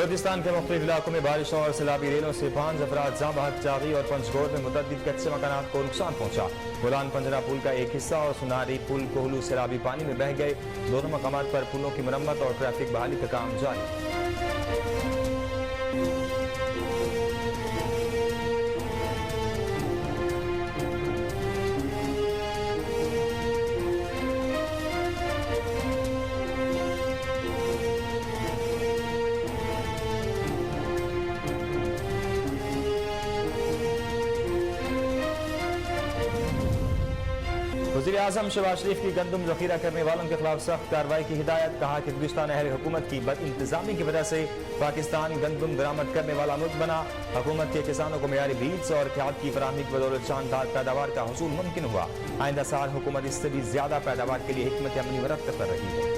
बलोचिस्तान के मुख्तलिफ इलाकों में बारिश और सैलाबी रेलों से 5 अफराद जाँ बहक, जागी और पंचगोर में मुतअद्दिद कच्चे मकानात को नुकसान पहुंचा। बोलान पंजना पुल का एक हिस्सा और सुनारी पुल कोहलू सैलाबी पानी में बह गए। दोनों मकामात पर पुलों की मरम्मत और ट्रैफिक बहाली का काम जारी। वज़ीर-ए-आज़म शहबाज शरीफ की गंदम जखीरा करने वालों के खिलाफ सख्त कार्रवाई की हिदायत। कहा कि गुज़िश्ता अहल हुकूमत की बदइंतजामी की वजह से पाकिस्तान गंदम बरामद करने वाला मुल्क बना। हुकूमत के किसानों को मेयारी बीज और खाद की फराहमी की बदौलत शानदार पैदावार का हुसूल मुमकिन हुआ। आइंदा साल हुकूमत इससे भी ज्यादा पैदावार के लिए हिकमत अमली मुरत्तब कर रही है।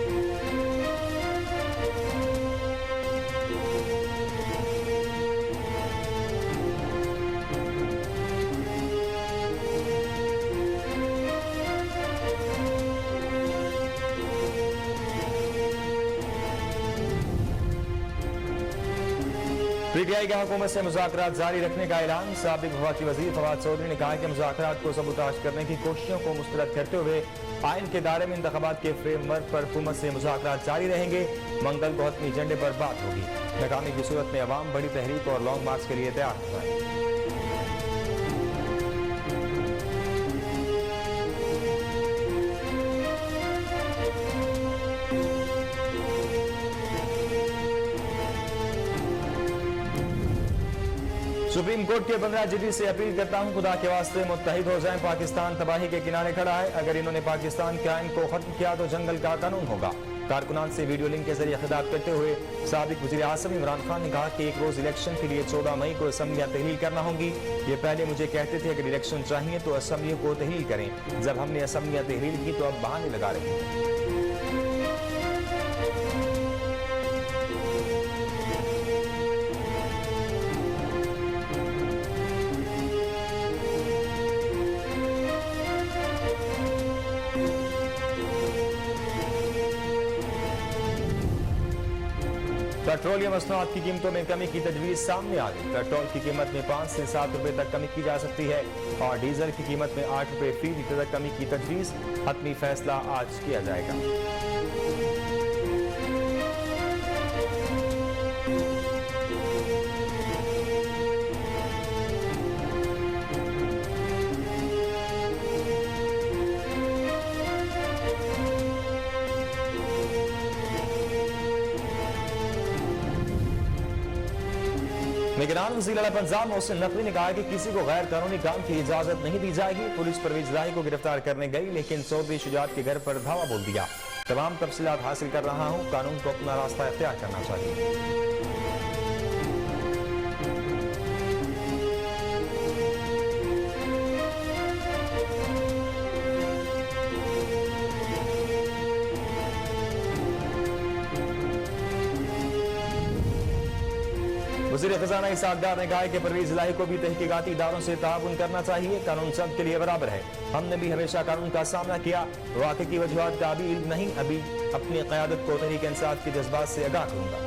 पीटीआई की हुकूमत से मुज़ाकरात जारी रखने का ऐलान। साबिक वफाकी वज़ीर फवाद चौधरी ने कहा कि मुज़ाकरात को सबूताज करने की कोशिशों को मुस्तरद करते हुए आइन के दायरे में इंतखाबात के फ्रेमवर्क पर हुकूमत से मुज़ाकरात जारी रहेंगे। मंगल को हतमी एजेंडे पर बात होगी। नाकामी की सूरत में अवाम बड़ी तहरीक और लॉन्ग मार्च के लिए तैयार हो जाए। सुप्रीम कोर्ट के 15 जजेस से अपील करता हूं, खुदा के वास्ते मुत्तहिद हो जाएं। पाकिस्तान तबाही के किनारे खड़ा है। अगर इन्होंने पाकिस्तान के आइन को खत्म किया तो जंगल का कानून होगा। कारकुनान से वीडियो लिंक के जरिए खिताब करते हुए साबिक वज़ीर-ए-आज़म इमरान खान ने कहा कि एक रोज इलेक्शन के लिए 14 मई को असम्बलियां तहलील करना होंगी। ये पहले मुझे कहते थे अगर इलेक्शन चाहिए तो असम्बलियों को तहलील करें। जब हमने असम्बलियां तहलील की तो अब बहाने लगा रहे हैं। पेट्रोलियम मसनूआत की कीमतों में कमी की तजवीज़ सामने आ गई। पेट्रोल की कीमत में 5 से 7 रुपए तक कमी की जा सकती है और डीजल की कीमत में 8 रुपए फी लीटर तक कमी की तजवीज़। हतमी फैसला आज किया जाएगा। निगरान वज़ीर आला पंजाब मोहसिन नकवी ने कहा कि किसी को गैर कानूनी काम की इजाजत नहीं दी जाएगी। पुलिस परवेज इलाही को गिरफ्तार करने गई लेकिन चौधरी शुजात के घर पर धावा बोल दिया। तमाम तफसीलात हासिल कर रहा हूं, कानून को अपना रास्ता इख्तियार करना चाहिए। वज़ीर खजाना इसहाक डार ने कहा कि परवेज इलाही को भी तहकीकाती इदारों से ताउन करना चाहिए। कानून सब के लिए बराबर है। हमने भी हमेशा कानून का सामना किया। वाकई की वजूहात का अभी इल्म नहीं। अभी अपनी क़यादत को तहरीक इंसाफ के जज्बात से आगाह करूंगा।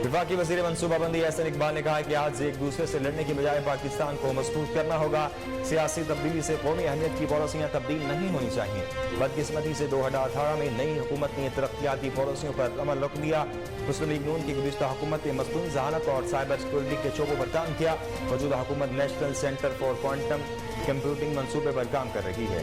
वफाकी वज़ीर मनसूबाबंदी एहसन इकबाल ने कहा कि आज एक दूसरे से लड़ने की बजाय पाकिस्तान को मजबूत करना होगा। सियासी तब्दीली से कौमी अहमियत की पॉलिसियाँ तब्दील नहीं होनी चाहिए। बदकिस्मती से 2018 में नई हुकूमत ने तरक्याती पॉलिसियों पर अमल रोक दिया। मुस्लिम लीग नून की गुज़िश्ता हुकूमत ने मसनूई ज़हानत और साइबर सिक्योरिटी के शोबों पर काम किया। मौजूदा हुकूमत national centre for quantum computing मनसूबे पर काम कर रही है।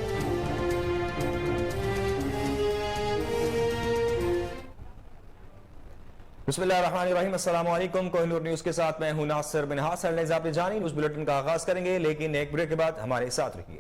बिस्मिल्लाहिर्रहमानिर्रहीम, अस्सलाम वालेकुम। कोहिनूर न्यूज़ के साथ मैं हूं नासिर बिन हासन। जानी न्यूज़ बुलेटिन का आगाज करेंगे लेकिन एक ब्रेक के बाद हमारे साथ रहिए।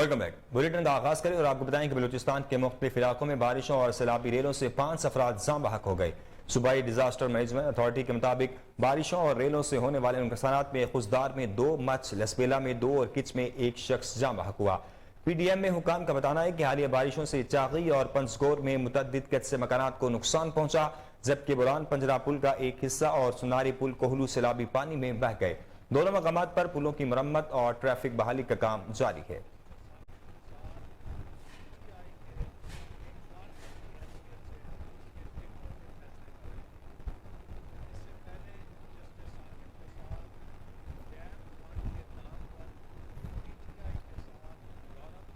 Welcome back. बुलेटिन का आगाज करें और आपको बताएं कि बलूचिस्तान के मुख्तलिफ इलाकों में बारिशों और सैलाबी रेलों से 5 अफराद जाम बहक हो गए। सूबाई डिजास्टर मैनेजमेंट अथॉरिटी के मुताबिक बारिशों और रेलों से होने वाले नुकसानात में खुशदार में 2 मच, लसबेला में 2 और किच में 1 शख्स जाम बहक हुआ। PDM में हुकाम का बताना है कि हालिया बारिशों से चागी और पंचगोर में मुतअद्दिद कच्चे मकानात को नुकसान पहुंचा, जबकि बुरान पंजरा पुल का एक हिस्सा और सुनारी पुल कोहलू सैलाबी पानी में बह गए। दोनों मकामात पर पुलों की मरम्मत और ट्रैफिक बहाली का काम जारी है।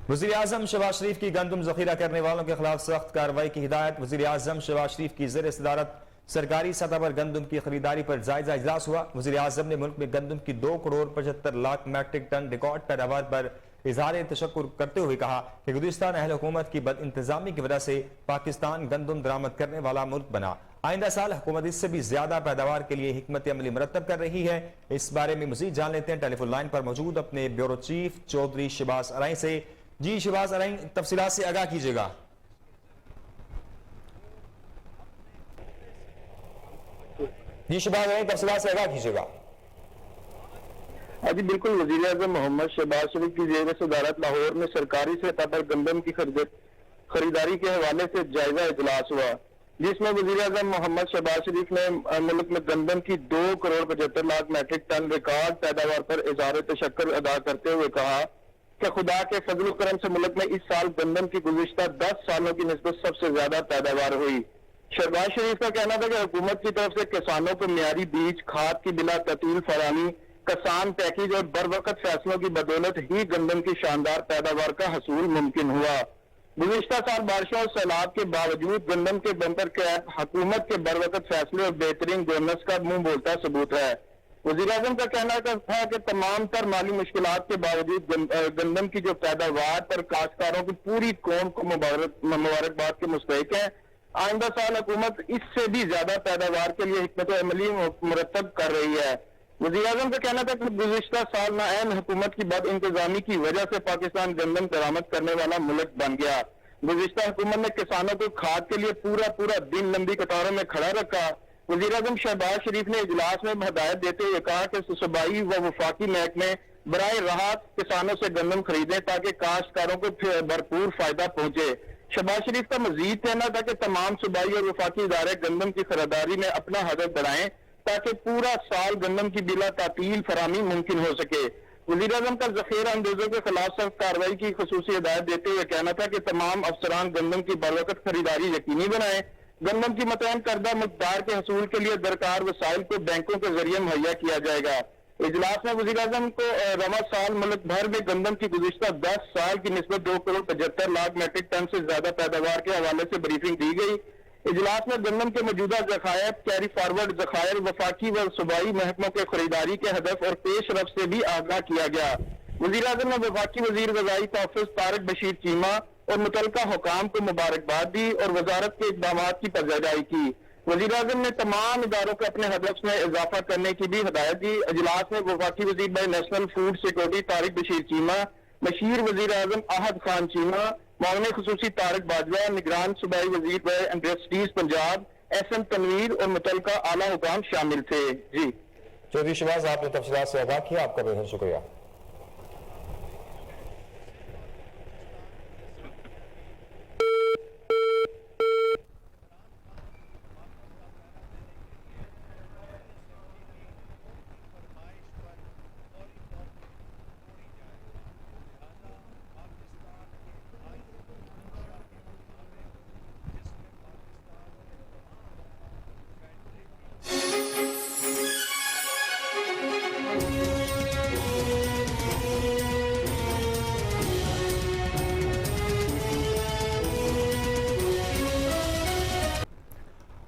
वज़ीर आज़म शहबाज शरीफ की गंदम जखीरा करने वालों के खिलाफ सख्त कार्रवाई की हिदायत। वज़ीर आज़म शहबाज शरीफ की ज़ेर सदारत सरकारी सतह पर गंदम की खरीदारी पर जायजा इजलास हुआ। वज़ीर आज़म ने मुल्क में गंदम की 2 crore 75 lakh metric ton record पैदावार पर इजहार तशक्कुर करते हुए कहा कि गुज़िश्ता अहल हुकूमत की बद इंतजामी की वजह से पाकिस्तान गंदम दरामद करने वाला मुल्क बना। आइंदा साल हुकूमत इससे भी ज्यादा पैदावार के लिए हिकमत अमली मुरतब कर रही है। इस बारे में मजीद जान लेते हैं टेलीफोन लाइन पर मौजूद अपने ब्यूरो चीफ चौधरी शहबाज अराई से। जी शहबाज अराई, तफसीलात से आगाह कीजिएगा। जी शहबाज अराई, तफसीलात से आगाह कीजिएगा। जी बिल्कुल, वज़ीर आज़म मोहम्मद शहबाज शरीफ की ज़ेर सदारत लाहौर में सरकारी सतह पर गंदम की खरीदारी के हवाले से जायजा इजलास हुआ, जिसमें वज़ीर आज़म मोहम्मद शहबाज शरीफ ने मुल्क में गंदम की 2 crore 75 lakh metric ton record पैदावार पर इज़हार तशक्कुर अदा करते हुए कहा कि खुदा के फजल करम से मुल्क में इस साल गंदम की गुज़िश्ता 10 सालों की निस्बत सबसे ज्यादा पैदावार हुई। शहबाज शरीफ का कहना था कि हुकूमत की तरफ से किसानों को मियारी बीज, खाद की बिला ततील फरामी, किसान पैकेज और बर वक्त फैसलों की बदौलत ही गंदम की शानदार पैदावार का हसूल मुमकिन हुआ। गुज़िश्ता साल बारिशों और सैलाब के बावजूद गंदम के बंपर क्रैप हुकूमत के बर वक्त फैसले और बेहतरीन गवर्नेंस का मुंह बोलता सबूत है। वज़ीर आज़म का कहना था कि तमाम तर माली मुश्किलात के बावजूद गंदम की जो पैदावार पर काश्तकारों की पूरी कौम को मुबारकबाद के मुस्तहिक है। आइंदा साल हुकूमत इससे भी ज्यादा पैदावार के लिए हिकमत अमली मुरतब कर रही है। वज़ीर आज़म का कहना था कि गुज़िश्ता साल नाअहल हुकूमत की बद इंतजामी की वजह से पाकिस्तान गंदम दरामद करने वाला मुल्क बन गया। गुज़िश्ता हुकूमत ने किसानों को खाद के लिए पूरा दिन लंबी कतारों में खड़ा रखा। वज़ीर आज़म शहबाज शरीफ ने इजलास में हिदायत देते हुए कहा कि सूबाई व वफाकी महकमे बराए राहत किसानों से गंदम खरीदें ताकि काश्तकारों को भरपूर फायदा पहुंचे। शहबाज शरीफ का मजीद कहना था कि तमाम सूबाई और वफाकी इदारे गंदम की खरीदारी में अपना हदफ बढ़ाएं ताकि पूरा साल गंदम की बिला तातील फरामी मुमकिन हो सके। वज़ीर आज़म का ज़ख़ीरा अंदोज़ों के खिलाफ सख्त कार्रवाई की खुसूसी हिदायत देते हुए कहना था कि तमाम अफसरान गंदम की बरवक़्त खरीदारी यकीनी बनाएं। गंदम की मुतय्यन करदा मकदार के हसूल के लिए दरकार वसाइल को बैंकों के जरिए मुहैया किया जाएगा। इजलास में वज़ीर आज़म को रवा साल मुल्क भर में गंदम की गुज़िश्ता 10 साल की निस्बत 2 करोड़ 75 लाख मैट्रिक टन से ज्यादा पैदावार के हवाले से ब्रीफिंग दी गई। इजलास में गंदम के मौजूदा ज़खायर, कैरी फॉरवर्ड ज़खायर, वफाकी व सूबाई महकमों के खरीदारी के हदफ और पेश रफ्त से भी आगाह किया गया। वज़ीर आज़म ने वफाकी वज़ीर वज़ाई तहफ़्फ़ुज़ तारिक बशीर चीमा और मुतलका हुकाम को मुबारकबाद दी और वजारत के इक़दाम की पज़ादाई की। वज़ीर आज़म ने तमाम इदारों को अपने हदफ में इजाफा करने की भी हिदायत दी। इजलास में वफाकी वज़ीर by national food security Tariq Bashir Cheema, machine वज़ीर आज़म अहद खान चीमा, मामले खुसूसी तारिक बाजवा, निगरान सूबाई वज़ीर बाई इंडस्ट्रीज पंजाब SM तनवीर और मुतलका आला हुकाम शामिल थे। जी चौधरी शहबाज, आपने तफसीलात से आगाह किया, आपका बहुत शुक्रिया।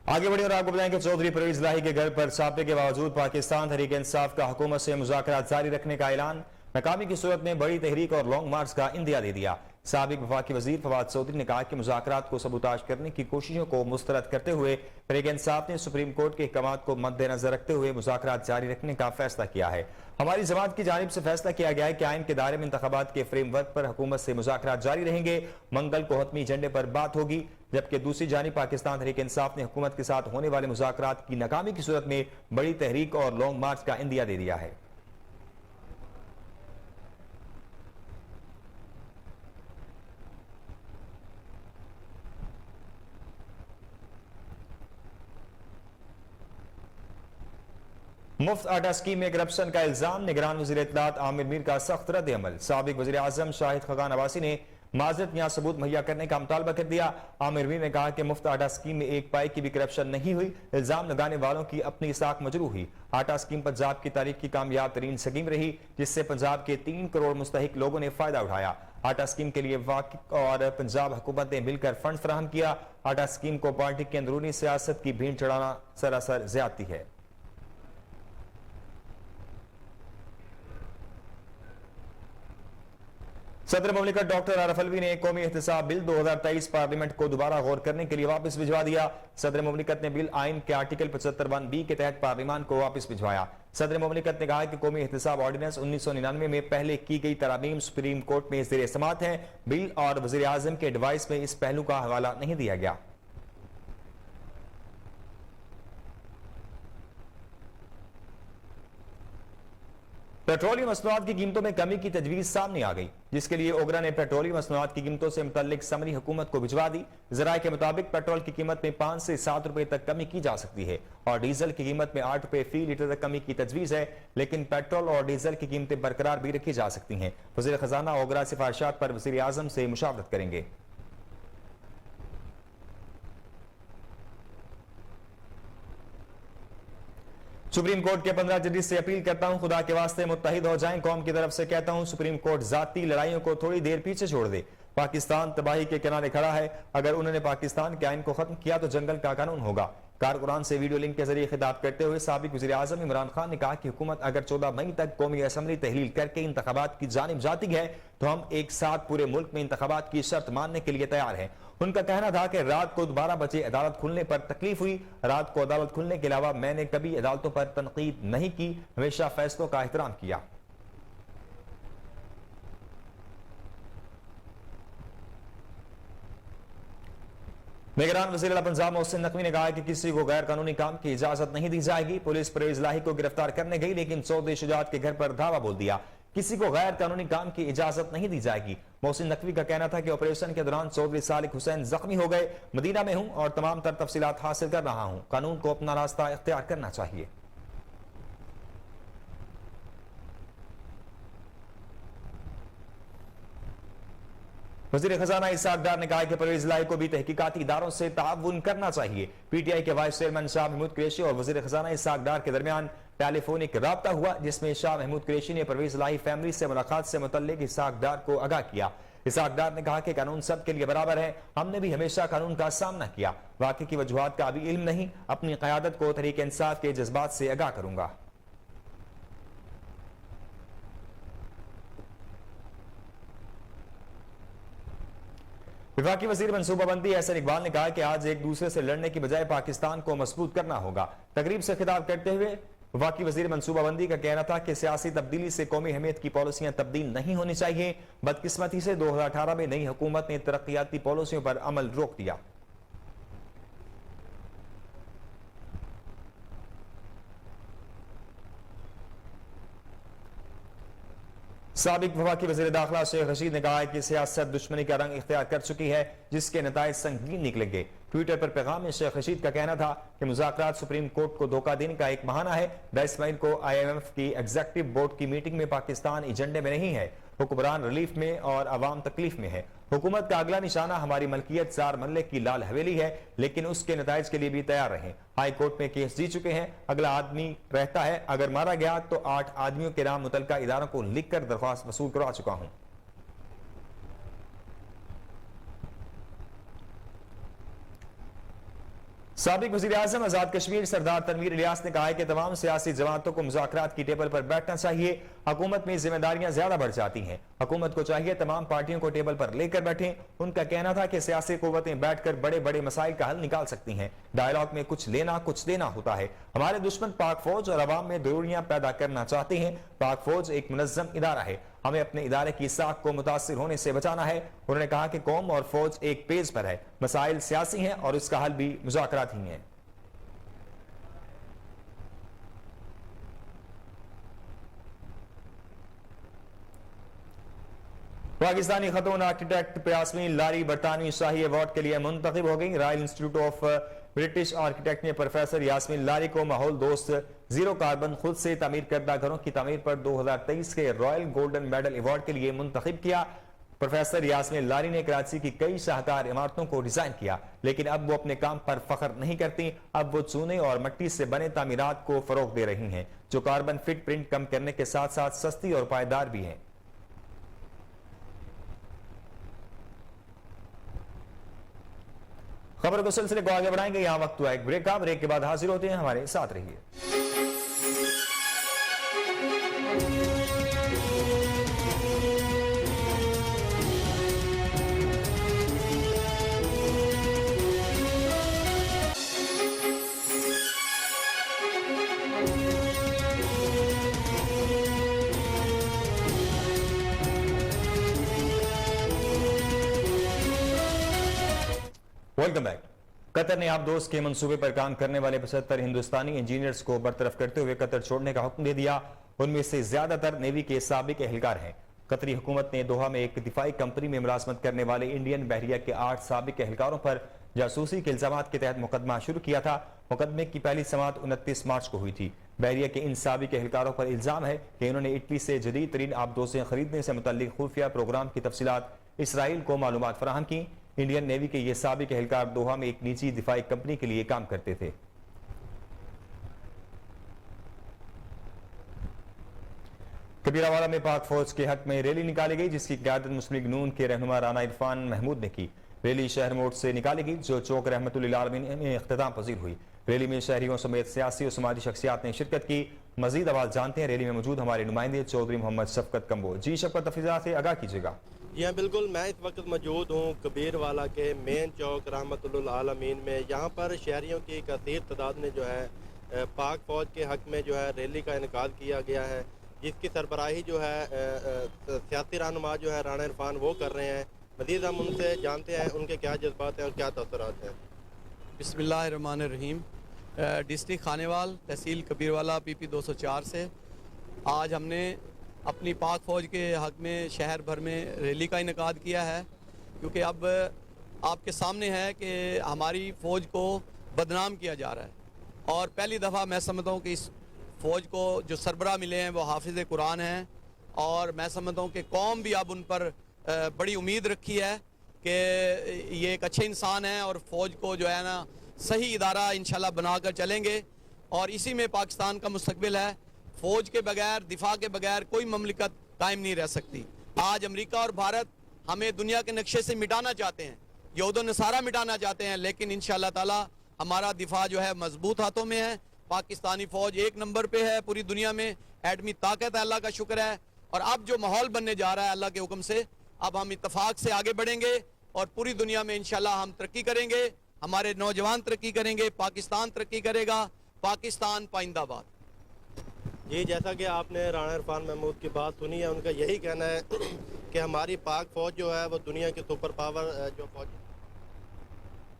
आगे बढ़े और आपको बताएं कि चौधरी परवेज इलाही के घर पर छापे के बावजूद पाकिस्तान तहरीक इंसाफ का हुकूमत से मुज़ाकरात जारी रखने का ऐलान। नाकामी की सूरत में बड़ी तहरीक और लॉन्ग मार्च का इंदिया दे दिया। साबिक वफाकी वजीर फवाद चौधरी ने कहा कि मुज़ाकरात को सबूताज करने की कोशिशों को मुस्तरद करते हुए तहरीक इंसाफ ने सुप्रीम कोर्ट के अहकामात को मद्देनजर रखते हुए मुज़ाकरात जारी रखने का फैसला किया है। हमारी जमात की जानिब से फैसला किया गया है कि आइन के दायरे में इंतखाबात के फ्रेमवर्क पर हुकूमत से मुज़ाकरात जारी रहेंगे। मंगल को हतमी एजेंडे पर बात होगी, जबकि दूसरी जानिब पाकिस्तान तहरीक इंसाफ ने हुकूमत के साथ होने वाले मुज़ाकरात की नाकामी की सूरत में बड़ी तहरीक और लॉन्ग मार्च का इंदिया दे दिया है। मुफ्त आटा स्कीम में करप्शन का इल्जाम, निगरान वज़ीर इत्तलात आमिर मीर का सख्त रद्द अमल। साबिक वज़ीर आज़म शाहिद खगान अब्बासी ने माजरत या सबूत मुहैया करने का मुतालबा कर दिया। आमिर मीर ने कहा कि मुफ्त आटा स्कीम में एक पाई की भी करप्शन नहीं हुई। इल्जाम लगाने वालों की अपनी साख मजरू हुई। आटा स्कीम पंजाब की तारीख की कामयाब तरीन स्कीम रही, जिससे पंजाब के 3 करोड़ मुस्तहिक लोगों ने फायदा उठाया। आटा स्कीम के लिए वक्फ और पंजाब हुकूमत ने मिलकर फंड फराहम किया। आटा स्कीम को पार्टी के अंदरूनी सियासत की भीड़ चढ़ाना सरासर ज्यादती है। सदर मुमलिकत डॉक्टर आरिफ अलवी ने कौमी एहतसाब बिल 2023 पार्लियामेंट को दोबारा गौर करने के लिए वापस भिजवा दिया। सदर मुमलिकत ने बिल आइन के आर्टिकल 75(1)(b) के तहत पार्लियामान को वापस भिजवाया। सदर मुमलिकत ने कहा कि कौमी एहतसाब ऑर्डिनेंस 1999 में पहले की गई तरामीम सुप्रीम कोर्ट में ज़ेर समाअत है। बिल और वज़ीर आज़म के एडवाइस में इस पहलू का हवाला नहीं दिया गया। पेट्रोलियम मसनूआत की कीमतों में कमी की तजवीज सामने आ गई, जिसके लिए ओगरा ने पेट्रोलियम मसनूआत की कीमतों से मुतल्लिक समरी हुकूमत को भिजवा दी। जराये के मुताबिक पेट्रोल की कीमत में 5 से 7 रुपए तक कमी की जा सकती है और डीजल की कीमत में 8 रुपए फी लीटर तक कमी की तजवीज है, लेकिन पेट्रोल और डीजल की कीमतें बरकरार भी रखी जा सकती हैं। वज़ीर खजाना ओगरा सिफारिशात पर वज़ीर आज़म से मुशावरत करेंगे। सुप्रीम कोर्ट के 15 जजेस से अपील करता हूं, खुदा के वास्ते मुत्तहिद हो जाएं। कौम की तरफ से कहता हूं, सुप्रीम कोर्ट जाती लड़ाइयों को थोड़ी देर पीछे छोड़ दे। पाकिस्तान तबाही के किनारे खड़ा है। अगर उन्होंने पाकिस्तान के आइन को खत्म किया तो जंगल का कानून होगा। कारकुरान से वीडियो लिंक के जरिए खिताब करते हुए साबिक वज़ीर आज़म इमरान खान ने कहा कि हुकूमत अगर 14 मई तक कौमी असम्बली तहलील करके इंतखाबात की जानिब जाती है तो हम एक साथ पूरे मुल्क में इंतखाबात की शर्त मानने के लिए तैयार हैं। उनका कहना था कि रात को 12 बजे अदालत खुलने पर तकलीफ हुई। रात को अदालत खुलने के अलावा मैंने कभी अदालतों पर तनकीद नहीं की, हमेशा फैसलों का एहतराम किया। निगरान वज़ीर आला पंजाब मोहसिन नकवी ने कहा कि किसी को गैर कानूनी काम की इजाजत नहीं दी जाएगी। पुलिस परवेज लाही को गिरफ्तार करने गई, लेकिन चौधरी शुजात के घर पर धावा बोल दिया। किसी को गैर कानूनी काम की इजाजत नहीं दी जाएगी। मोहसिन नकवी का कहना था कि ऑपरेशन के दौरान चौधरी सालिक हुसैन जख्मी हो गए। मदीना में हूं और तमाम तर तफसीलात हासिल कर रहा हूं। कानून को अपना रास्ता इख्तियार करना चाहिए। वज़ीर खजाना इसाक डार ने कहा कि परवेज लाही को भी तहकीकाती इदारों से ताउन करना चाहिए। पीटीआई के वाइस चेयरमैन शाह महमूद कुरैशी और वज़ीर खजाना इसाक डार के दरमियान टेलीफोनिक राब्ता हुआ, जिसमें शाह महमूद कुरैशी ने परवेज लाही फैमिली से मुलाकात से मुतल्लिक इसाक डार को आगाह किया। इसाक डार ने कहा कि कानून सबके लिए बराबर है। हमने भी हमेशा कानून का सामना किया। वाकई की वजूहात का अभी इल्म नहीं। अपनी क़यादत को तहरीक इंसाफ के जज्बात से आगाह करूंगा। विफाकी वजीर मनसूबाबंदी एहसन इकबाल ने कहा कि आज एक दूसरे से लड़ने की बजाय पाकिस्तान को मजबूत करना होगा। तकरीब से खिताब करते हुए वफाकी वजीर मनसूबाबंदी का कहना था कि सियासी तब्दीली से कौमी अहमियत की पॉलिसियां तब्दील नहीं होनी चाहिए। बदकिस्मती से 2018 में नई हुकूमत ने तरक्याती पॉलिसियों पर अमल रोक दिया। साबिक वफाकी वज़ीर दाखिला शेख रशीद ने कहा है कि सियासत दुश्मनी का रंग इख्तियार कर चुकी है, जिसके नताइज संगीन निकलेंगे। ट्विटर पर पैगाम में शेख रशीद का कहना था कि मुज़ाकरात सुप्रीम कोर्ट को धोखा देने का एक बहाना है। 10 मई को IMF की एग्जीक्यूटिव बोर्ड की मीटिंग में पाकिस्तान एजेंडे में नहीं है। हुक्मरान रिलीफ में और अवाम तकलीफ में है। हुकूमत का अगला निशाना हमारी मलकियत 4 मरले की लाल हवेली है, लेकिन उसके नताइज के लिए भी तैयार रहें। हाई कोर्ट में केस जीत चुके हैं। अगला आदमी रहता है। अगर मारा गया तो 8 आदमियों के नाम मुतलका इदारों को लिखकर दरख्वास्त वसूल करवा चुका हूं। साबिक वज़ीर-ए-आज़म आजाद कश्मीर सरदार तनवीर इलियास ने कहा है कि तमाम सियासी जमातों को मुज़ाकरात की टेबल पर बैठना चाहिए। हुकूमत में जिम्मेदारियां ज्यादा बढ़ जाती हैं। हुकूमत को चाहिए तमाम पार्टियों को टेबल पर लेकर बैठें। उनका कहना था कि सियासी कुव्वतें बैठकर बड़े बड़े मसाइल का हल निकाल सकती हैं। डायलॉग में कुछ लेना कुछ देना होता है। हमारे दुश्मन पाक फौज और अवाम में दूरियां पैदा करना चाहते हैं। पाक फौज एक मुनज़्ज़म इदारा है, हमें अपने इदारे की साख को मुतासिर होने से बचाना है। उन्होंने कहा कि कौम और फौज एक पेज पर है, मसाइल सियासी हैं और इसका हल भी मुज़ाकरात ही है। पाकिस्तानी खतून आर्किटेक्ट यास्मीन लारी बरतानवी शाही अवार्ड के लिए मुंतखब हो गई। Royal institute of British architect ने प्रोफेसर यास्मीन लारी को माहौल दोस्त जीरो कार्बन खुद से तामीर करदा घरों की तामीर पर 2023 के रॉयल गोल्डन मेडल अवार्ड के लिए मुंतखब किया। प्रोफेसर यास्मीन लारी ने कराची की कई शाहकार इमारतों को डिजाइन किया, लेकिन अब वो अपने काम पर फख्र नहीं करती। अब वो चूने और मिट्टी से बने तामीरात को फरोग दे रही हैं, जो कार्बन फिट प्रिंट कम करने के साथ साथ सस्ती और पायदार भी हैं। खबर को सिलसिले को आगे बढ़ाएंगे। यहां वक्त हुआ एक ब्रेक का। ब्रेक के बाद हाजिर होते हैं, हमारे साथ रहिए। Welcome back. कतर ने आबदोज के मंसूबे पर काम करने वाले 75 हिंदुस्तानी इंजीनियर्स को बरतरफ करते हुए कतर छोड़ने का हुक्म दे दिया। उनमें से ज्यादातर नेवी के साबिक एहलकार हैं। कतरी हुकूमत ने दोहा में एक दिफाई कंपनी में मुलाजमत करने वाले इंडियन बहरिया के 8 साबिक एहलकारों पर जासूसी के इल्जामात के तहत मुकदमा शुरू किया था। मुकदमे की पहली समाअत 29 मार्च को हुई थी। बहरिया के इन साबिक एहलकारों पर इल्जाम है कि इन्होंने इटली से जदीद तरीन आबदोजें खरीदने से मुतल्लिक खुफिया प्रोग्राम की तफसीलात इसराइल को मालूमात फराहम की। इंडियन नेवी के ये साबिक एहलकार दोहा में एक निजी दिफाई कंपनी के लिए काम करते थे। कबीरावाला में पाक फौज के हक में रैली निकाली गई, जिसकी क़यादत मुस्लिम लीग नून के रहनुमा राना इरफान महमूद ने की। रैली शहर मोड़ से निकाली गई, जो चौक रहमतुल्लिल आलमीन में इख्तिताम पजीर हुई। रैली में शहरियों समेत सियासी और समाजी शख्सियात ने शिरकत की। मजीद आवाज जानते हैं रैली में मौजूद हमारे नुमाइंदे चौधरी मोहम्मद शफकत कम्बो। जी शफकत, तफसीलात से आगाह कीजिएगा। जी हाँ बिल्कुल, मैं इस वक्त मौजूद हूँ कबीरवाला के मेन चौक रहमतुल्लिल आलमीन में। यहाँ पर शहरियों की कसीर तादाद ने जो है पाक फौज के हक में जो है रैली का इनेकाद किया गया है, जिसकी सरबराही जो है सियासी रहनुमा जो है राना इरफान वो कर रहे हैं। मज़ीद हम उनसे जानते हैं उनके क्या जज्बात हैं और क्या तअस्सुरात हैं। बिस्मिल्लाहिर्रहमानिर्रहीम। डिस्ट्रिक्ट खानेवाल, तहसील कबीरवाला, PP 204 से आज हमने अपनी पाक फ़ौज के हक़ में शहर भर में रैली का इनेकाद किया है, क्योंकि अब आपके सामने है कि हमारी फ़ौज को बदनाम किया जा रहा है। और पहली दफ़ा मैं समझता हूँ कि इस फ़ौज को जो सरबराह मिले हैं वो हाफिज़ कुरान हैं, और मैं समझता हूँ कि कौम भी अब उन पर बड़ी उम्मीद रखी है कि ये एक अच्छे इंसान हैं और फ़ौज को जो है ना सही इदारा इंशाल्लाह बनाकर चलेंगे। और इसी में पाकिस्तान का मुस्तकबिल है। फ़ौज के बगैर, दिफा के बगैर कोई ममलिकत कायम नहीं रह सकती। आज अमेरिका और भारत हमें दुनिया के नक्शे से मिटाना चाहते हैं, यहूद नसारा मिटाना चाहते हैं, लेकिन इंशाल्लाह ताला हमारा दिफा जो है मजबूत हाथों में है। पाकिस्तानी फ़ौज एक नंबर पे है पूरी दुनिया में, एटमी ताकत है, अल्लाह का शुक्र है। और अब जो माहौल बनने जा रहा है अल्लाह के हुक्म से, अब हम इत्तफाक से आगे बढ़ेंगे और पूरी दुनिया में इंशाल्लाह हम तरक्की करेंगे, हमारे नौजवान तरक्की करेंगे, पाकिस्तान तरक्की करेगा, पाकिस्तान पाइंदाबाद। जी, जैसा कि आपने राना इरफान महमूद की बात सुनी है, उनका यही कहना है कि हमारी पाक फौज जो है वो दुनिया की सुपर पावर जो फौज।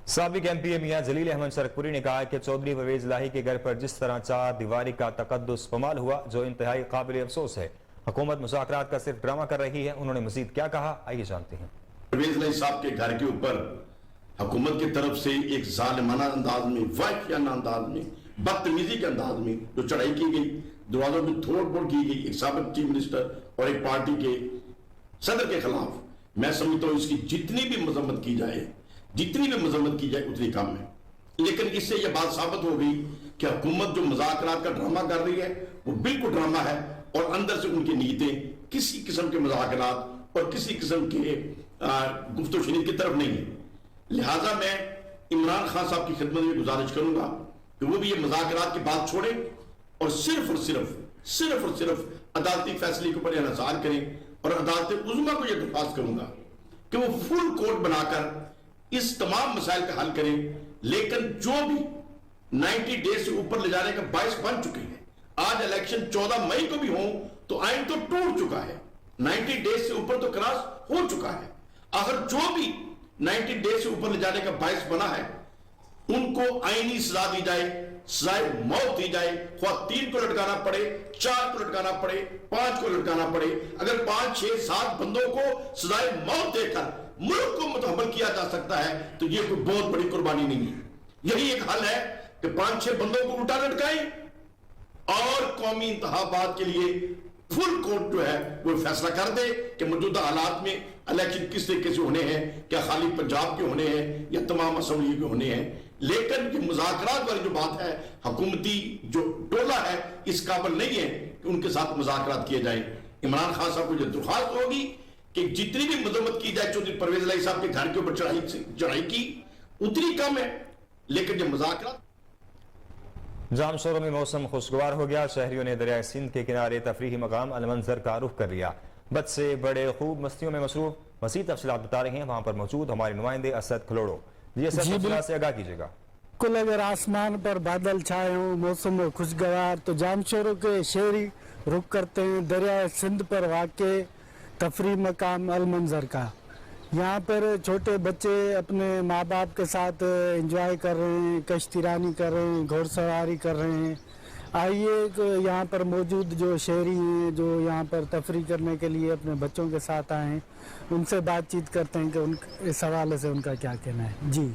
साबिक MPA मियां जलील अहमद शरकपुरी ने कहा कि चौधरी परवेज लाही के घर पर जिस तरह 4 दीवारी का तकद्दुस पमाल हुआ, जो इंतहाई काबिल अफसोस है। हुकूमत मुज़ाकरात का सिर्फ ड्रामा कर रही है। उन्होंने मजीद क्या कहा, आइए जानते हैं। परवेज लाही साहब के घर के ऊपर हुकूमत की तरफ से एक जालिमाना अंदाज में, वाहियाना अंदाज में, बदतमीजी के अंदाज में जो चढ़ाई की गई, दरवाजों में तोड़ फोड़ की गई एक साबिक चीफ मिनिस्टर और एक पार्टी के सदर के खिलाफ, मैं समझता हूँ इसकी जितनी भी मजम्मत की जाए, जितनी भी मजम्मत की जाए उतनी कम है। लेकिन इससे यह बात साबित हो गई कि हुकूमत जो मुज़ाकरात का ड्रामा कर रही है वो बिल्कुल ड्रामा है, और अंदर से उनकी नीयतें किसी किस्म के मुज़ाकरात और किसी किस्म के गुफ्तो शनीद की तरफ नहीं है। लिहाजा मैं इमरान खान साहब की खिदमत में गुजारिश करूंगा कि वो भी ये मुज़ाकरात की बात छोड़े और सिर्फ और सिर्फ अदालती फैसले के ऊपर इंतजार करें। और अदालत उज़्मा को यह दरख्वास्त करूंगा कि वो फुल कोर्ट बनाकर इस तमाम मसाइल का हल करें। लेकिन जो भी 90 डेज से ऊपर ले जाने का बायस बन चुके हैं, आज इलेक्शन 14 मई को भी हो तो आइन तो टूट चुका है, 90 डेज से ऊपर तो क्रॉस हो चुका है। अगर जो भी 90 डेज से ऊपर ले जाने का बायस बना है उनको आईनी सजा दी जाए, सजाए मौत दी जाए, ख्वाह 3 को लटकाना पड़े, 4 को लटकाना पड़े, 5 को लटकाना पड़े। अगर 5, 6, 7 बंदों को सजाए मौत देकर मुल्क को मुतहम्मल किया जा सकता है तो यह कोई बहुत बड़ी कुर्बानी नहीं है। यही एक हल है कि 5-6 बंदों को उल्टा लटकाएं और कौमी इंतखाबात के लिए फुल कोर्ट जो है वो फैसला कर दे कि मौजूदा हालात में इलेक्शन किस तरीके से होने हैं, क्या खाली पंजाब के होने हैं या तमाम असम्बली के होने हैं। लेकिन ये मुज़ाकरात वाली जो बात है, हुकूमती जो टोला है इस काबिल नहीं है कि उनके साथ मुज़ाकरात किए जाए। इमरान खान साहब को जो दरख्वास्त होगी कि जितनी भी मजम्मत की जाए चौधरी परवेज इलाही साहब के घर के ऊपर चढ़ाई की उतनी कम है, लेकिन जो मुज़ाकरात जाम शोरों में मौसम खुशगवार हो गया। शहरियों ने दरिया सिंध के किनारे तफरीही मकाम अलमंजर का रुख कर लिया। बच्चे बड़े खूब मस्तियों में मसरूफ। मज़ीद तफसीलात बता रहे हैं वहां पर मौजूद हमारे नुमाइंदे असद खलोड़ो। जी असद, से आगाह कीजिएगा। कुल अगर आसमान पर बादल छाए हों, मौसम खुशगवार, तो जाम शोरों के शहरी रुख करते हैं दरिया सिंध पर वाक़े तफरीही मकाम अलमंजर का। यहाँ पर छोटे बच्चे अपने माँ बाप के साथ एंजॉय कर रहे हैं, कश्तीरानी कर रहे हैं, घोड़सवारी कर रहे हैं। आइए तो यहाँ पर मौजूद जो शहरी हैं जो यहाँ पर तफरी करने के लिए अपने बच्चों के साथ आए हैं उनसे बातचीत करते हैं कि उन इस हवाले से उनका क्या कहना है। जी,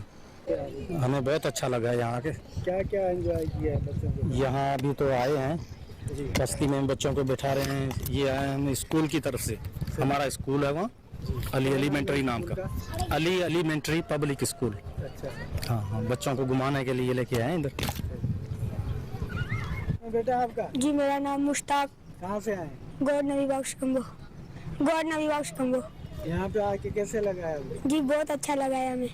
हमें बहुत अच्छा लगा यहाँ के। क्या क्या एंजॉय किया है बच्चों को? यहाँ अभी तो आए हैं, कश्ती में बच्चों को बैठा रहे हैं। ये आए हम स्कूल की तरफ से, हमारा स्कूल है वहाँ अली एलिमेंट्री नाम का, अली एलिमेंट्री पब्लिक स्कूल। अच्छा, हाँ, बच्चों को घुमाने के लिए लेके आए इधर। बेटा आपका? जी, मेरा नाम मुश्ताक। कहाँ से आए? गौर नबी बख्श कंबो। यहाँ पे आके कैसे लगा है? जी, बहुत अच्छा लगा है हमें।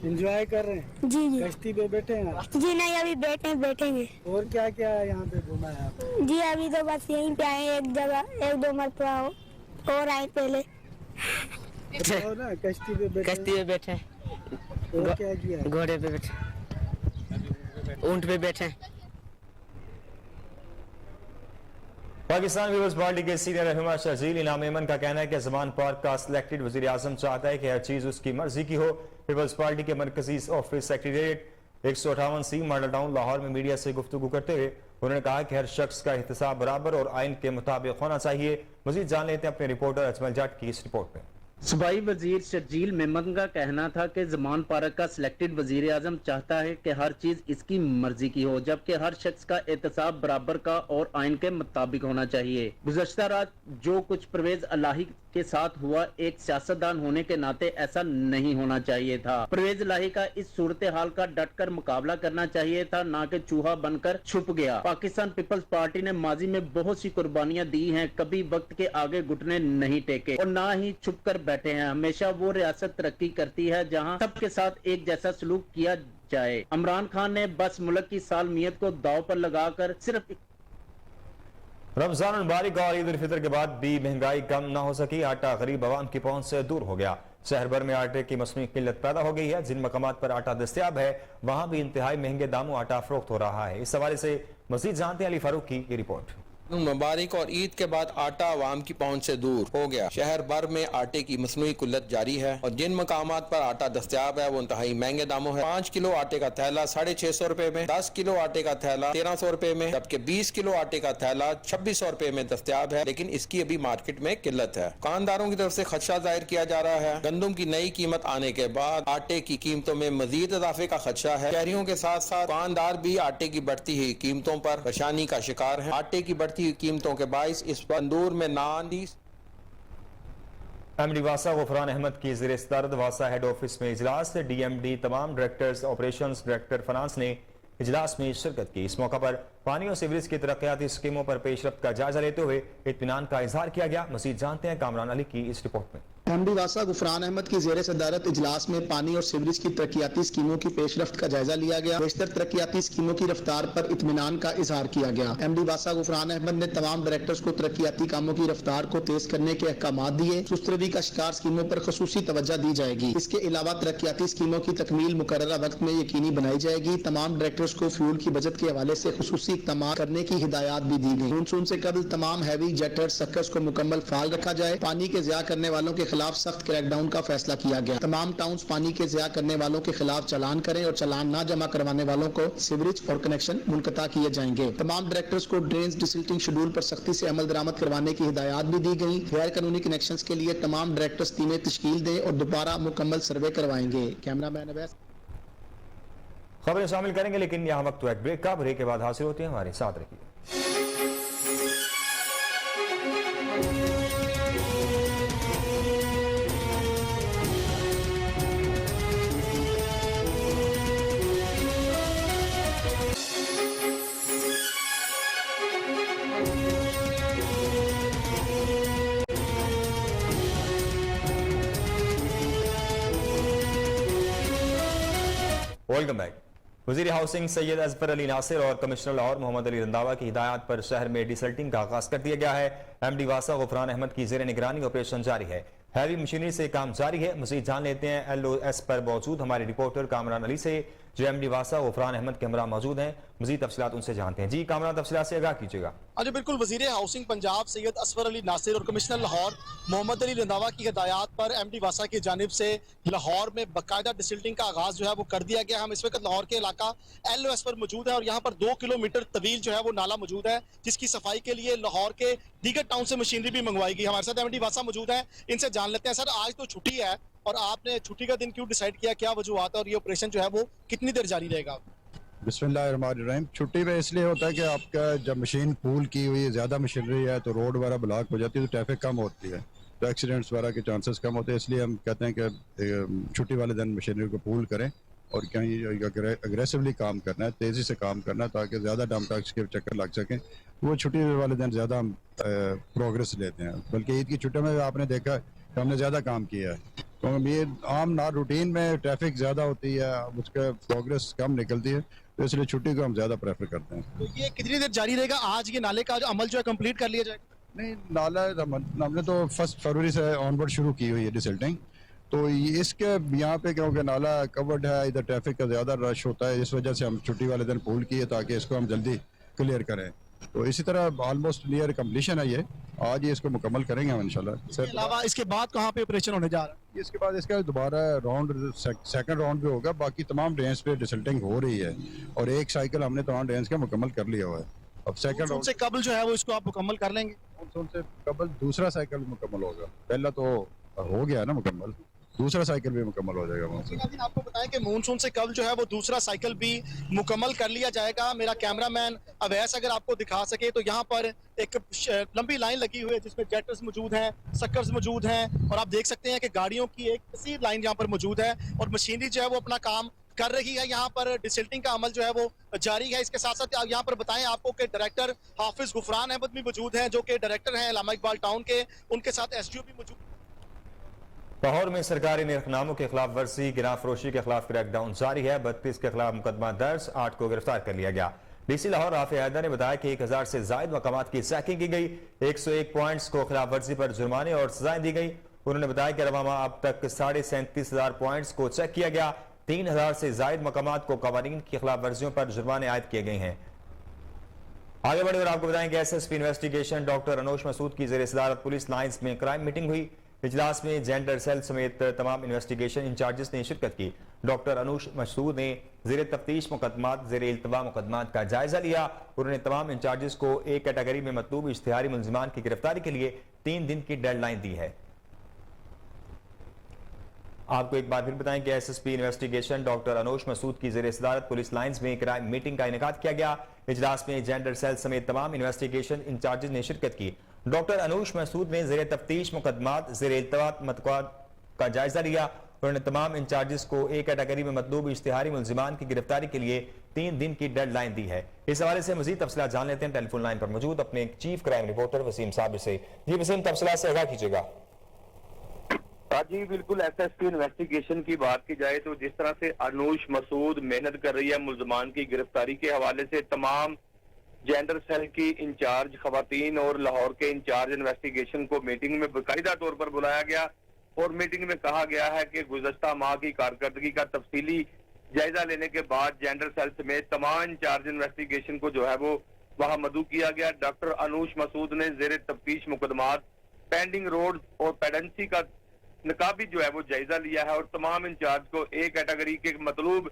एंजॉय कर रहे हैं? जी। कश्ती पे बैठे हैं आप? जी नहीं, अभी बैठेंगे। और क्या क्या यहाँ पे घूमा है आप? जी, अभी तो बस यहीं पे आए, एक जगह 1-2 मरतबा और आए पहले। ना कश्ती पे बैठे। और क्या किया? घोड़े पे बैठे, ऊंट पे बैठे। पाकिस्तान पीपल्स पार्टी के सीनियर रहनुमा शर्जील इनाम मेमन का कहना है कि ज़मान पार्क का सिलेक्टेड वज़ीर आज़म चाहता है कि हर चीज़ उसकी मर्जी की हो। पीपल्स पार्टी के मरकजी office secretariat 158C model town Lahore में मीडिया से गुफ्तगू करते हुए उन्होंने कहा कि हर शख्स का एहतसाब बराबर और आइन के मुताबिक होना चाहिए। मजीद जान लेते हैं अपने रिपोर्टर अजमल जट की इस रिपोर्ट में। सूबाई वजीर शर्जील मेमन का कहना था कि ज़मान पार्क का सिलेक्टेड वजीर आज़म चाहता है कि हर चीज इसकी मर्जी की हो, जबकि हर शख्स का एहतसाब बराबर का और आइन के मुताबिक होना चाहिए। गुज़श्ता रात जो कुछ परवेज इलाही के साथ हुआ, एक सियासतदान होने के नाते ऐसा नहीं होना चाहिए था। परवेज इलाही का इस सूरत हाल का डटकर मुकाबला करना चाहिए था, ना कि चूहा बनकर छुप गया। पाकिस्तान पीपल्स पार्टी ने माजी में बहुत सी कुर्बानियां दी हैं, कभी वक्त के आगे घुटने नहीं टेके और ना ही छुप कर बैठे हैं। हमेशा वो रियासत तरक्की करती है जहां सबके साथ एक जैसा सलूक किया जाए। इमरान खान ने बस मुल्क की सालमियत को दाव पर लगाकर सिर्फ रमजान मुबारक और ईद उल फितर के बाद भी महंगाई कम न हो सकी। आटा गरीब आवाम की पहुंच से दूर हो गया। शहर भर में आटे की मसनूई किल्लत पैदा हो गई है। जिन मकामात पर आटा दस्तयाब है वहां भी इंतहाई महंगे दामों आटा फरोख्त हो रहा है। इस हवाले से मजीद जानते हैं अली फारूक की ये रिपोर्ट। मुबारक और ईद के बाद आटा आवाम की पहुंच से दूर हो गया। शहर भर में आटे की मसनूई किल्लत जारी है और जिन मकामात पर आटा दस्तयाब है वो इंतहाई महंगे दामों है। 5 किलो आटे का थैला 650 रुपए में, 10 किलो आटे का थैला 1300 रुपए में, जबकि 20 किलो आटे का थैला 2600 रुपए में दस्तयाब है। लेकिन इसकी अभी मार्केट में किल्लत है। दुकानदारों की तरफ से खदशा जाहिर किया जा रहा है। गंदम की नई कीमत आने के बाद आटे की कीमतों में मजीद इजाफे का खदशा है। शहरियों के साथ साथ दुकानदार भी आटे की बढ़ती हुई कीमतों पर परेशानी का शिकार है। आटे की बढ़ती हुई कीमतों के बाइस इस पर तंदूर में नान एमडी वासा गुफरान अहमद की ज़ेर सदारत वासा हेड ऑफिस में इजलास। डीएमडी तमाम डायरेक्टर्स ऑपरेशंस डायरेक्टर फाइनेंस ने इजलास में शिरकत की। इस मौका पर पानी और सीवरेज की तरक्याती स्कीमों पर पेशरफ्त का जायजा लेते हुए इत्मीनान का इजहार किया गया। मजीद जानते हैं कामरान अली की इस रिपोर्ट में। एमडी वासा गुफरान अहमद की ज़ेर सदारत इजलास में पानी और सीवरेज की तरक्याती स्कीमों की पेशरफ्त का जायजा लिया गया। बेशतर तरक्याती स्कीमों की रफ्तार पर इत्मीनान का इजहार किया गया। एमडी वासा गुफरान अहमद ने तमाम डायरेक्टर्स को तरक्याती कामों की रफ्तार को तेज करने के अहकाम दिए। सुस्तरवी का शिकार स्कीमों पर खसूसी तवज्जो दी जाएगी। इसके अलावा तरक्याती स्कीमों की तकमील मुकर्ररा वक्त में यकीनी बनाई जाएगी। तमाम डायरेक्टर्स को फ्यूल की बचत के हवाले से खसूसी इक़दाम करने की हिदायत भी दी गई। मानसून से कबल तमाम हैवी जेटर सक्कर्स को मुकम्मल फाल रखा जाए। पानी के ज़िया करने वालों के खिलाफ सख्त क्रैकडाउन का फैसला किया गया। तमाम टाउन्स पानी के ज़िया करने वालों के खिलाफ चालान करें और चालान न जमा करवाने वालों को सीवरेज और कनेक्शन मुनक़ता किए जाएंगे। तमाम डायरेक्टर्स को ड्रेन्स डिसिल्टिंग शेड्यूल पर सख्ती से अमल दरामद करवाने की हिदायत भी दी गई। गैर कानूनी कनेक्शन के लिए तमाम डायरेक्टर्स टीमें तश्कील दें और दोबारा मुकम्मल सर्वे करवाएंगे। कैमरामैन अवैस खबरें शामिल करेंगे, लेकिन यहाँ वक्त एक ब्रेक का। ब्रेक के बाद हासिल होते हैं, हमारे साथ रखिए। Welcome back. वजीर हाउसिंग सैयद अजफर अली नासिर और कमिश्नर लाहौर मोहम्मद अली रंधावा की हिदायत पर शहर में डिसल्टिंग का आगाज कर दिया गया है। एमडी वासा गुफरान अहमद की जेर निगरानी ऑपरेशन जारी है। हैवी मशीनरी से काम जारी है। मजीद जान लेते हैं LOS पर मौजूद हमारे रिपोर्टर कामरान अली से, जो एमडी वासा गुफरान अहमद के हमरा मौजूद हैं। मजीद तफसीलात उनसे जानते हैं। जी कामरान, तफसीलात से आगाह कीजिएगा। जी बिल्कुल, वजीर हाउसिंग पंजाब सैयद असफर अली नासिर और कमिश्नर लाहौर मोहम्मद अली रंधावा की हिदायत पर एमडी वासा की जानिब से लाहौर में बाकायदा डिसल्टिंग का आगाज जो है वो कर दिया गया। हम इस वक्त लाहौर के इलाका LOS पर मौजूद है और यहाँ पर 2 किलोमीटर तवील जो है वो नाला मौजूद है, जिसकी सफाई के लिए लाहौर के दीगर टाउन से मशीनरी भी मंगवाई गई। हमारे साथ एमडी वासा मौजूद है, इनसे जान लेते हैं। सर, आज तो छुट्टी है और आपने छुट्टी का दिन क्यों डिसाइड किया, क्या वजूहत है और ये ऑपरेशन जो है वो कितनी देर जारी रहेगा? बिस्मिल्लाहिर्रहमानिर्रहीम। छुट्टी में इसलिए होता है कि आपका जब मशीन पूल की हुई ज़्यादा मशीनरी है तो रोड वगैरह ब्लॉक हो जाती है, तो ट्रैफिक कम होती है, तो एक्सीडेंट्स वगैरह के चांसेस कम होते हैं। इसलिए हम कहते हैं कि छुट्टी वाले दिन मशीनरी को पूल करें और कहीं अग्रेसिवली काम करना है, तेज़ी से काम करना है, ताकि ज़्यादा डंप ट्रक्स के चक्कर लग सकें। वो छुट्टी वाले दिन ज़्यादा हम प्रोग्रेस लेते हैं। बल्कि ईद की छुट्टी में आपने देखा कि हमने ज़्यादा काम किया है, तो ये आम ना रूटीन में ट्रैफिक ज़्यादा होती है, उसका प्रोग्रेस कम निकलती है, तो इसलिए छुट्टी को हम ज़्यादा प्रेफर करते हैं। तो ये कितनी देर जारी रहेगा? आज ये नाले का अमल जो है कंप्लीट कर लिया जाएगा? नहीं, नाला हमने तो 1 फरवरी से ऑनवर्ड शुरू की हुई है डिसल्टिंग, तो इसके यहाँ पे क्योंकि नाला कवर्ड है, इधर ट्रैफिक का ज़्यादा रश होता है, इस वजह से हम छुट्टी वाले दिन पूल किए ताकि इसको हम जल्दी क्लियर करें। तो इसी तरह ऑलमोस्ट नियर कम्प्लीशन है ये, आज ही इसको मुकम्मल करेंगे हम इंशाल्लाह। इसके अलावा इसके बाद कहाँ पे ऑपरेशन होने जा रहा है? इसके बाद इसका दोबारा राउंड सेकंड राउंड भी होगा। बाकी तमाम ड्रेन्स पे डिसल्टिंग हो रही है और एक साइकिल हमने तमाम ड्रेन्स का मुकम्मल कर लिया हुआ है। अब सेकंड राउंड से कबल जो है वो इसको आप मुकम्मल कर लेंगे? से कबल दूसरा साइकिल मुकम्मल होगा। पहला तो हो गया ना मुकम्मल, दूसरा साइकिल भी मुकम्मल हो जाएगा वहाँ से। आपको बताएं कि मानसून से कल जो है वो दूसरा साइकिल भी मुकम्मल कर लिया जाएगा। मेरा कैमरामैन अवैस अगर आपको दिखा सके तो यहाँ पर एक लंबी लाइन लगी हुई है जिसमें जेटर्स मौजूद हैं, सक्कर्स मौजूद हैं और आप देख सकते हैं कि गाड़ियों की एक कसीर लाइन यहाँ पर मौजूद है और मशीनरी जो है वो अपना काम कर रही है। यहाँ पर डिसल्टिंग का अमल जो है वो जारी है। इसके साथ साथ यहाँ पर बताएं आपको कि डायरेक्टर हाफिज गुफरान अहमद भी मौजूद हैं, जो कि डायरेक्टर हैं अल्लामा इकबाल टाउन के, उनके साथ SDO भी मौजूद। लाहौर में सरकारी निर्खनामों के खिलाफ वर्जी, गिराह फरोशी के खिलाफ क्रैकडाउन जारी है। 32 के खिलाफ मुकदमा दर्ज, 8 को गिरफ्तार कर लिया गया। DC लाहौर राफे हैदर ने बताया कि 1000 से जायद मकामात की चेकिंग की गई, 101 पॉइंट्स को खिलाफ वर्जी पर जुर्माने और सजाएं दी गई। उन्होंने बताया कि रवामा अब तक 37,500 पॉइंट्स को चेक किया गया, 3000 से जायद मकामात को कवानीन की खिलाफ वर्जियों पर जुर्माने आयद किए गए हैं। आगे बढ़े और आपको बताएं कि SSP investigation doctor Anosh Masood की जेर सदारत पुलिस लाइन्स में क्राइम मीटिंग हुई। इजलास में जेंडर सेल समेत तमाम इन्वेस्टिगेशन इंचार्जेस ने शिरकत की। डॉक्टर अनूश मसूद ने जेर तफ्तीश मुकदमात, जेर इल्तवा मुकदमात का जायजा लिया। उन्होंने तमाम इंचार्जेस को एक कैटेगरी में मतलूब इश्तिहारी मुलजिमान की गिरफ्तारी के लिए 3 दिन की डेडलाइन दी है। आपको एक बार फिर बताएं कि SSP investigation doctor Anosh Masood की जेर सदारत पुलिस लाइन्स में क्राइम मीटिंग का इनेकाद किया गया। इजलास में जेंडर सेल समेत तमाम इन्वेस्टिगेशन इंचार्जेस ने शिरकत की। डॉक्टर अनूश मसूद ने जेर तफ्तीश मुकदमात, जेर इल्तवा मुकदमात का जायजा लिया। उन्होंने तमाम इंचार्जेस को एक कैटेगरी में मतलूब इश्तिहारी मुलजिमान की गिरफ्तारी के लिए 3 दिन की डेडलाइन दी है। इस हवाले से मजीद तफसीलात जान लेते हैं टेलीफोन लाइन पर मौजूद अपने chief crime reporter Waseem Sabir से। जी वसीम, तफसीलात से आगाह कीजिएगा। जी बिल्कुल, एसएसपी इन्वेस्टिगेशन की बात की जाए तो जिस तरह से अनूश मसूद मेहनत कर रही है मुल्जमान की गिरफ्तारी के हवाले से, तमाम जेंडर सेल की इंचार्ज खवातीन और लाहौर के इंचार्ज इन्वेस्टिगेशन को मीटिंग में बाकायदा तौर पर बुलाया गया और मीटिंग में कहा गया है कि गुज़श्ता माह की कारकर्दगी का तफसीली जायजा लेने के बाद जेंडर सेल समेत तमाम इंचार्ज इन्वेस्टिगेशन को जो है वो वहां मदऊ किया गया। डॉक्टर अनूश मसूद ने जेर तफ्तीश मुकदमात, पेंडिंग रोड और पेडेंसी का नकाबी जो है वो जायजा लिया है और तमाम इंचार्ज को एक कैटेगरी के मतलूब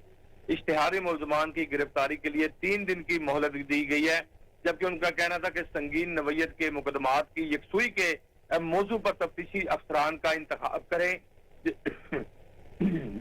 इश्तिहारी मुल्जमान की गिरफ्तारी के लिए 3 दिन की मोहलत दी गई है, जबकि उनका कहना था कि संगीन नवैयत के मुकदमात की यकसुई के मौजू पर तफ्तीशी अफसरान का इंतखाब करें,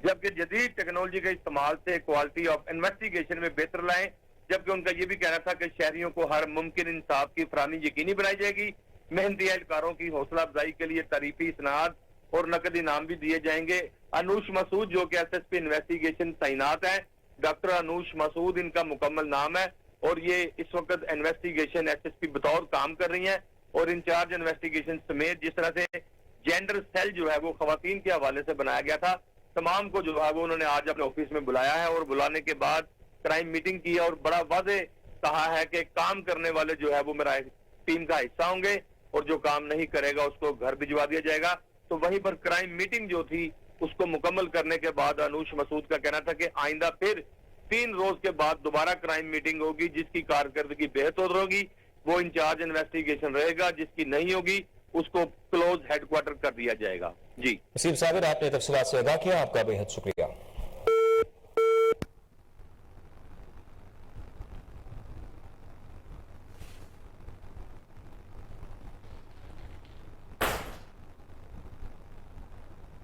जबकि जदीद टेक्नोलॉजी के इस्तेमाल से क्वालिटी ऑफ इन्वेस्टिगेशन में बेहतर लाएं। जबकि उनका ये भी कहना था कि शहरियों को हर मुमकिन इंसाफ की फराहमी यकीनी बनाई जाएगी। मेहनती एहलकारों की हौसला अफजाई के लिए तारीफी इसनाद और नकद इनाम भी दिए जाएंगे। अनूश मसूद जो कि एसएसपी इन्वेस्टिगेशन तैनात है, डॉक्टर अनूश मसूद इनका मुकम्मल नाम है और ये इस वक्त इन्वेस्टिगेशन एसएसपी बतौर काम कर रही हैं और इंचार्ज इन्वेस्टिगेशन समेत जिस तरह से जेंडर सेल जो है वो खवातीन के हवाले से बनाया गया था, तमाम को जो है वो उन्होंने आज अपने ऑफिस में बुलाया है और बुलाने के बाद क्राइम मीटिंग की और बड़ा वाज़े कहा है कि काम करने वाले जो है वो मेरा टीम का हिस्सा होंगे और जो काम नहीं करेगा उसको घर भिजवा दिया जाएगा। तो वहीं पर क्राइम मीटिंग जो थी उसको मुकम्मल करने के बाद अनूश मसूद का कहना था कि आइंदा फिर 3 रोज के बाद दोबारा क्राइम मीटिंग होगी जिसकी कारकर्दगी बेहतर होगी, वो इंचार्ज इन्वेस्टिगेशन रहेगा, जिसकी नहीं होगी उसको क्लोज हेडक्वार्टर कर दिया जाएगा। जी वसीम साबिर, आपने तफसीलात से आगाह किया, आपका बेहद शुक्रिया।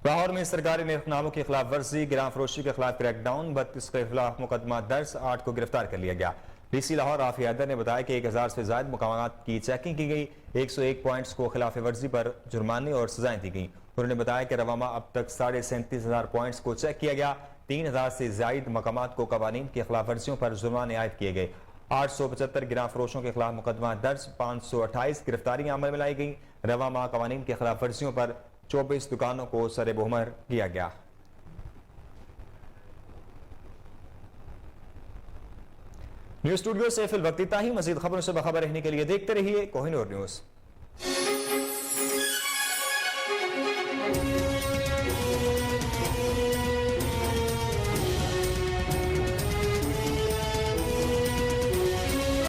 लाहौर में सरकारी निर्खनामों की खिलाफ वर्जी, गिरां फरोशी के खिलाफ क्रैकडाउन, 32 के खिलाफ मुकदमा दर्ज, 8 को गिरफ्तार कर लिया गया। डीसी लाहौर राफी हैदर ने बताया कि 1000 से ज्यादा मुकामात की चेकिंग की गई, 101 पॉइंट्स को खिलाफ वर्जी पर जुर्माने और सजाएं दी गई। उन्होंने बताया कि रवामा अब तक 37,500 पॉइंट्स को चेक किया गया, 3000 से ज्यादा मकामात को कवानीन की खिलाफ वर्जियों पर जुर्माने आयद किए गए। 875 गिरां फरोशों के खिलाफ मुकदमा दर्ज, 528 गिरफ्तारियां अमल में लाई गई। रवामा कवानीन की खिलाफ वर्जियों पर 24 दुकानों को सरे-बोहमर किया गया। न्यूज स्टूडियो से फिल वक्त इतना ही। मजीद खबरों से बाखबर रहने के लिए देखते रहिए कोहिनूर न्यूज।